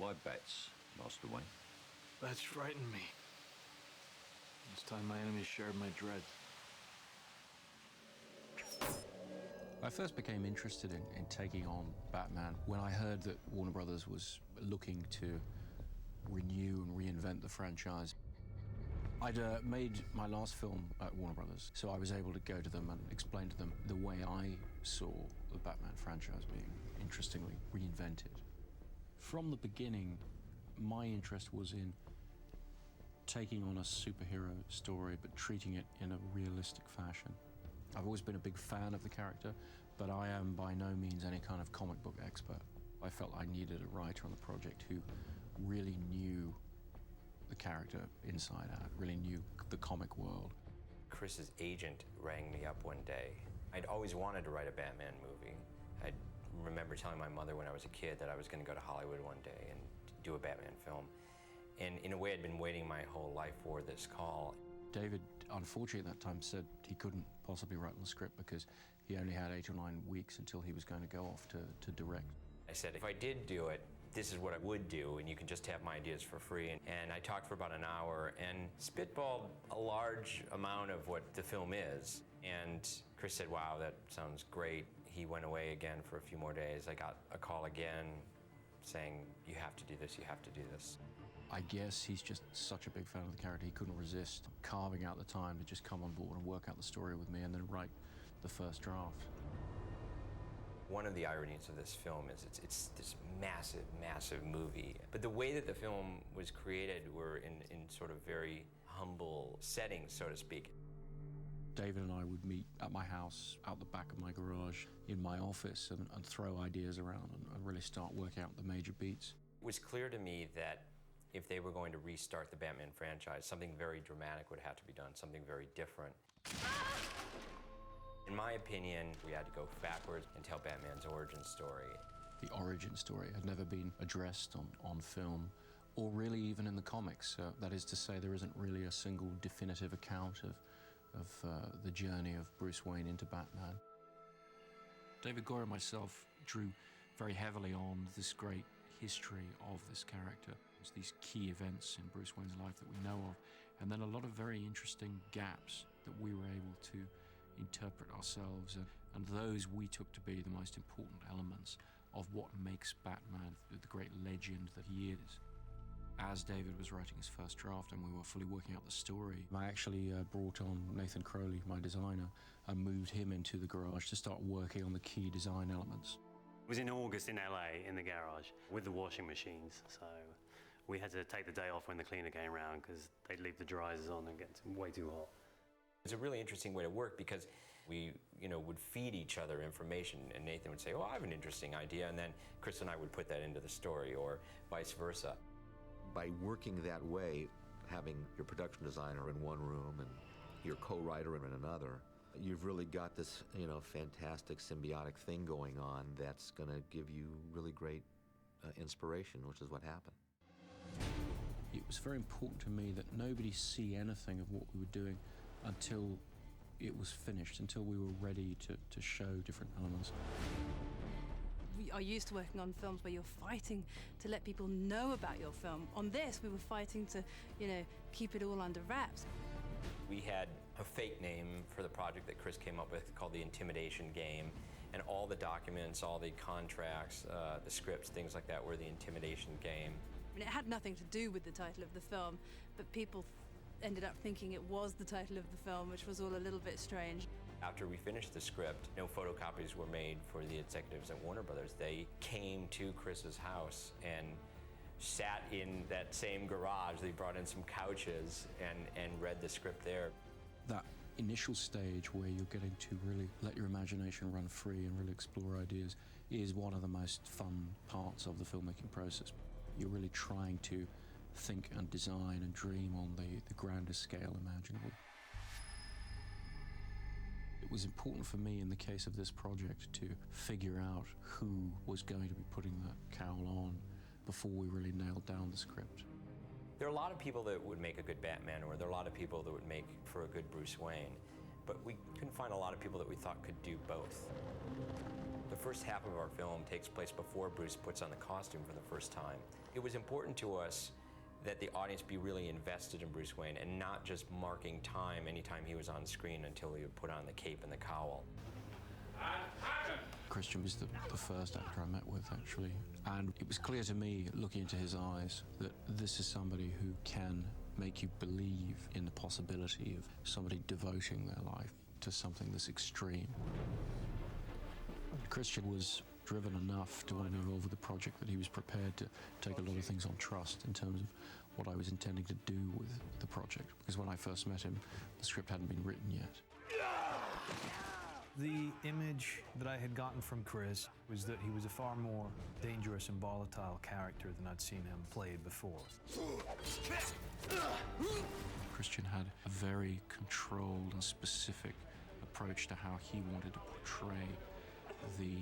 Why bats, Master Wayne? Bats frighten me. It's time my enemies shared my dread. I first became interested in taking on Batman when I heard that Warner Brothers was looking to renew and reinvent the franchise. I'd made my last film at Warner Brothers, so I was able to go to them and explain to them the way I saw the Batman franchise being interestingly reinvented. From the beginning, my interest was in taking on a superhero story but treating it in a realistic fashion. I've always been a big fan of the character, but I am by no means any kind of comic book expert. I felt I needed a writer on the project who really knew the character inside out, really knew the comic world. Chris's agent rang me up one day. I'd always wanted to write a Batman movie. I remember telling my mother when I was a kid that I was going to go to Hollywood one day and do a Batman film. And in a way, I'd been waiting my whole life for this call. David, unfortunately at that time, said he couldn't possibly write the script because he only had 8 or 9 weeks until he was going to go off to direct. I said, if I did do it, this is what I would do, and you can just have my ideas for free. And I talked for about an hour and spitballed a large amount of what the film is. And Chris said, wow, that sounds great. He went away again for a few more days. I got a call again saying, you have to do this, you have to do this. I guess he's just such a big fan of the character, he couldn't resist carving out the time to just come on board and work out the story with me and then write the first draft. One of the ironies of this film is it's this massive, massive movie. But the way that the film was created were in sort of very humble settings, so to speak. David and I would meet at my house, out the back of my garage, in my office, and throw ideas around and really start working out the major beats. It was clear to me that if they were going to restart the Batman franchise, something very dramatic would have to be done, something very different. In my opinion, we had to go backwards and tell Batman's origin story. The origin story had never been addressed on film, or really even in the comics. That is to say, there isn't really a single definitive account of the journey of Bruce Wayne into Batman. David Goyer and myself drew very heavily on this great history of this character. It's these key events in Bruce Wayne's life that we know of, and then a lot of very interesting gaps that we were able to interpret ourselves, and those we took to be the most important elements of what makes Batman the great legend that he is. As David was writing his first draft and we were fully working out the story, I actually brought on Nathan Crowley, my designer, and moved him into the garage to start working on the key design elements. It was in August in LA, in the garage, with the washing machines, so we had to take the day off when the cleaner came around because they'd leave the dryers on and get way too hot. It's a really interesting way to work because we, would feed each other information, and Nathan would say, oh, I have an interesting idea, and then Chris and I would put that into the story, or vice versa. By working that way, having your production designer in one room and your co-writer in another, you've really got this, fantastic symbiotic thing going on that's going to give you really great inspiration, which is what happened. It was very important to me that nobody see anything of what we were doing until it was finished, until we were ready to show different elements. We are used to working on films where you're fighting to let people know about your film. On this, we were fighting to, keep it all under wraps. We had a fake name for the project that Chris came up with called the Intimidation Game, and all the documents, all the contracts, the scripts, things like that were the Intimidation Game. And it had nothing to do with the title of the film, but people ended up thinking it was the title of the film, which was all a little bit strange. After we finished the script, no photocopies were made for the executives at Warner Brothers. They came to Chris's house and sat in that same garage. They brought in some couches and read the script there. That initial stage where you're getting to really let your imagination run free and really explore ideas is one of the most fun parts of the filmmaking process. You're really trying to think and design and dream on the grandest scale imaginable. It was important for me in the case of this project to figure out who was going to be putting that cowl on before we really nailed down the script. There are a lot of people that would make a good Batman, or there are a lot of people that would make for a good Bruce Wayne, but we couldn't find a lot of people that we thought could do both. The first half of our film takes place before Bruce puts on the costume for the first time. It was important to us that the audience be really invested in Bruce Wayne and not just marking time anytime he was on screen until he would put on the cape and the cowl. Christian was the first actor I met with, actually, and it was clear to me, looking into his eyes, that this is somebody who can make you believe in the possibility of somebody devoting their life to something this extreme. Christian was driven enough to want to be involved with the project that he was prepared to take a lot of things on trust in terms of what I was intending to do with the project, because when I first met him, the script hadn't been written yet. The image that I had gotten from Chris was that he was a far more dangerous and volatile character than I'd seen him played before. Christian had a very controlled and specific approach to how he wanted to portray the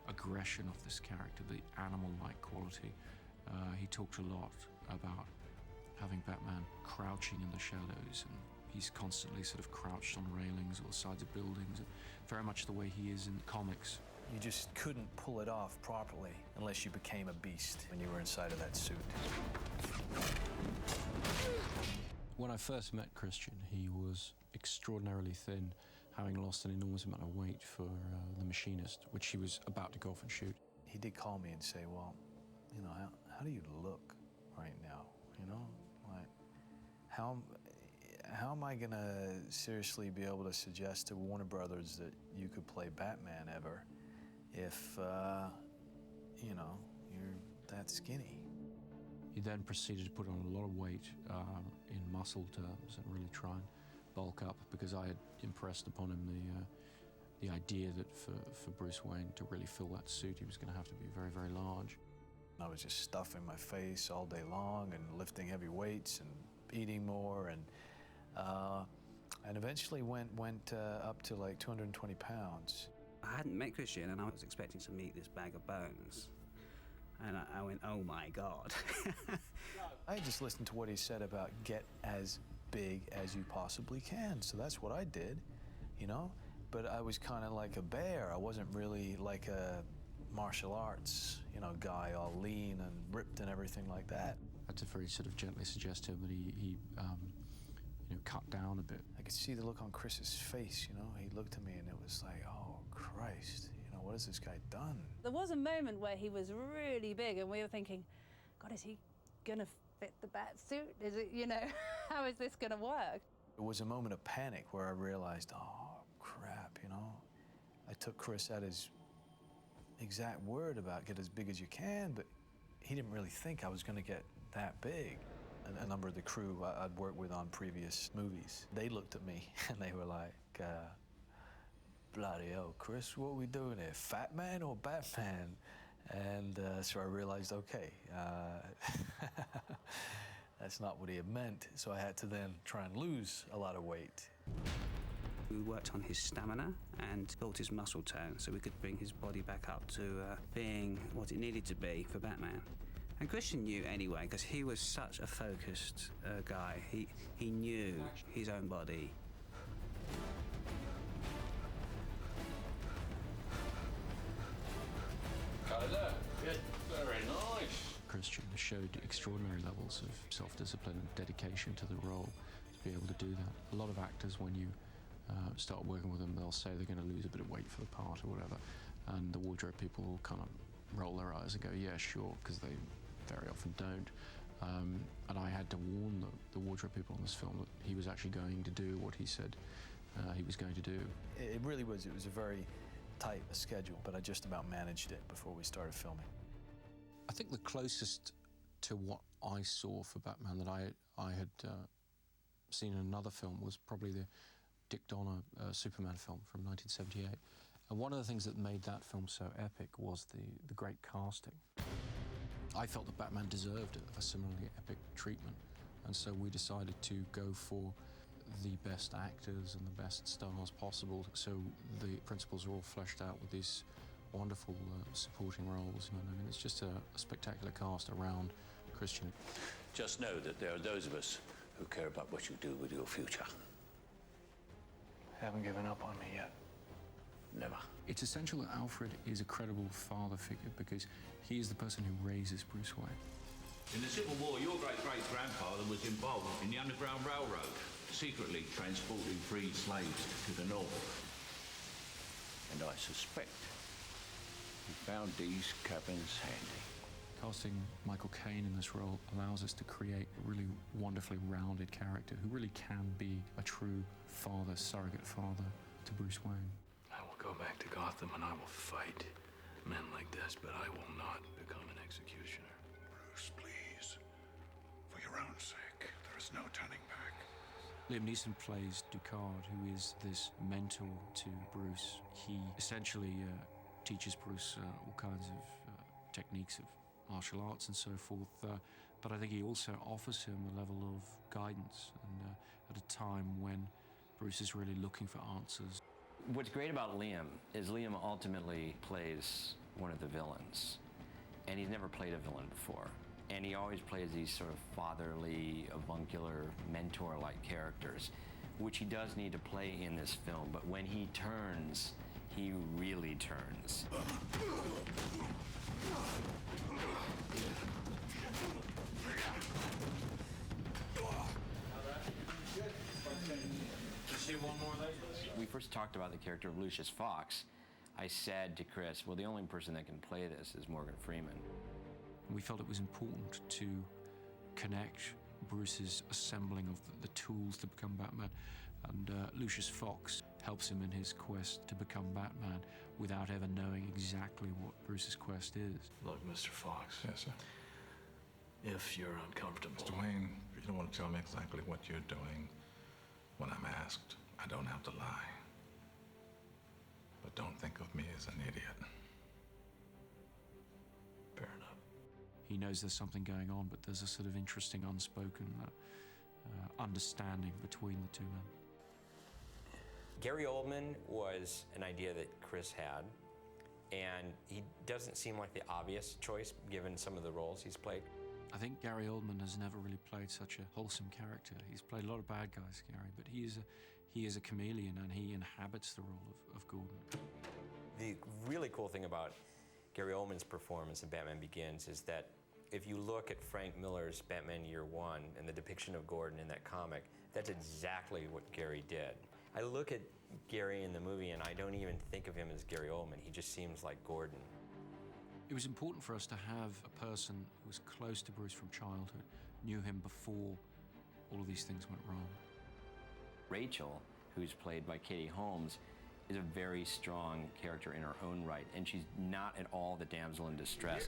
aggression of this character, the animal-like quality. He talked a lot about having Batman crouching in the shadows, and he's constantly sort of crouched on railings or the sides of buildings, very much the way he is in the comics. You just couldn't pull it off properly unless you became a beast when you were inside of that suit. When I first met Christian, he was extraordinarily thin, having lost an enormous amount of weight for The Machinist, which he was about to go off and shoot. He did call me and say, well, you know, how do you look right now, you know? Like, how am I gonna seriously be able to suggest to Warner Brothers that you could play Batman ever if, you know, you're that skinny? He then proceeded to put on a lot of weight in muscle terms and really try and bulk up, because I had impressed upon him the idea that for Bruce Wayne to really fill that suit, he was going to have to be very, very large. I was just stuffing my face all day long and lifting heavy weights and eating more, and eventually went up to like 220 pounds. I hadn't met Christian, and I was expecting to meet this bag of bones. And I went, oh my God. I had just listened to what he said about get as big as you possibly can. So that's what I did, you know? But I was kind of like a bear. I wasn't really like a martial arts, you know, guy all lean and ripped and everything like that. I had to very sort of gently suggest to him that he you know, cut down a bit. I could see the look on Chris's face, you know? He looked at me and it was like, oh, Christ. What has this guy done? There was a moment where he was really big and we were thinking, God, is he gonna fit the bat suit? Is it, you know, how is this gonna work? It was a moment of panic where I realized, oh, crap, you know? I took Chris at his exact word about get as big as you can, but he didn't really think I was gonna get that big. A number of the crew I'd worked with on previous movies, they looked at me and they were like, bloody hell, Chris, what are we doing here? Fat Man or Batman? And so I realized, okay, that's not what he had meant. So I had to then try and lose a lot of weight. We worked on his stamina and built his muscle tone so we could bring his body back up to being what it needed to be for Batman. And Christian knew anyway, because he was such a focused guy. He knew his own body. Very nice. Christian showed extraordinary levels of self-discipline and dedication to the role to be able to do that. A lot of actors, when you start working with them, they'll say they're going to lose a bit of weight for the part or whatever, and the wardrobe people will kind of roll their eyes and go, yeah, sure, because they very often don't. And I had to warn the wardrobe people on this film that he was actually going to do what he said he was going to do. It really was. It was a very tight schedule, but I just about managed it before we started filming. I think the closest to what I saw for Batman that I had seen in another film was probably the Dick Donner Superman film from 1978. And one of the things that made that film so epic was the great casting. I felt that Batman deserved a similarly epic treatment, and so we decided to go for the best actors and the best stars possible. So the principals are all fleshed out with these wonderful supporting roles. And I mean, it's just a spectacular cast around Christian. Just know that there are those of us who care about what you do with your future. Haven't given up on me yet. Never. It's essential that Alfred is a credible father figure because he is the person who raises Bruce Wayne. In the Civil War, your great-great-grandfather was involved in the Underground Railroad, secretly transporting freed slaves to the north. And I suspect he found these cabins handy. Casting Michael Caine in this role allows us to create a really wonderfully rounded character who really can be a true father, surrogate father to Bruce Wayne. I will go back to Gotham and I will fight men like this, but I will not become an executioner. Bruce, please. For your own sake, there is no turning back. Liam Neeson plays Ducard, who is this mentor to Bruce. He essentially teaches Bruce all kinds of techniques of martial arts and so forth, but I think he also offers him a level of guidance, and at a time when Bruce is really looking for answers. What's great about Liam is Liam ultimately plays one of the villains, and he's never played a villain before. And he always plays these sort of fatherly, avuncular, mentor-like characters, which he does need to play in this film, but when he turns, he really turns. We first talked about the character of Lucius Fox. I said to Chris, well, the only person that can play this is Morgan Freeman. We felt it was important to connect Bruce's assembling of the tools to become Batman, and Lucius Fox helps him in his quest to become Batman without ever knowing exactly what Bruce's quest is. Look, Mr. Fox. Yes, sir. If you're uncomfortable... Mr. Wayne, you don't want to tell me exactly what you're doing when I'm asked. I don't have to lie. But don't think of me as an idiot. Fair enough. He knows there's something going on, but there's a sort of interesting unspoken understanding between the two men. Gary Oldman was an idea that Chris had, and he doesn't seem like the obvious choice given some of the roles he's played. I think Gary Oldman has never really played such a wholesome character. He's played a lot of bad guys, Gary, but he is a chameleon, and he inhabits the role of Gordon. The really cool thing about Gary Oldman's performance in Batman Begins is that if you look at Frank Miller's Batman Year One and the depiction of Gordon in that comic, that's exactly what Gary did. I look at Gary in the movie and I don't even think of him as Gary Oldman. He just seems like Gordon. It was important for us to have a person who was close to Bruce from childhood, knew him before all of these things went wrong. Rachel, who's played by Katie Holmes, is a very strong character in her own right, and she's not at all the damsel in distress.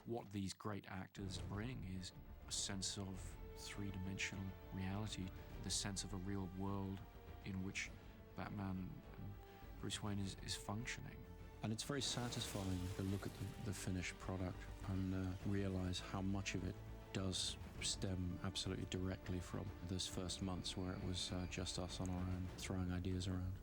What these great actors bring is a sense of three-dimensional reality, the sense of a real world in which Batman and Bruce Wayne is functioning. And it's very satisfying to look at the finished product and realize how much of it does stem absolutely directly from those first months where it was just us on our own throwing ideas around.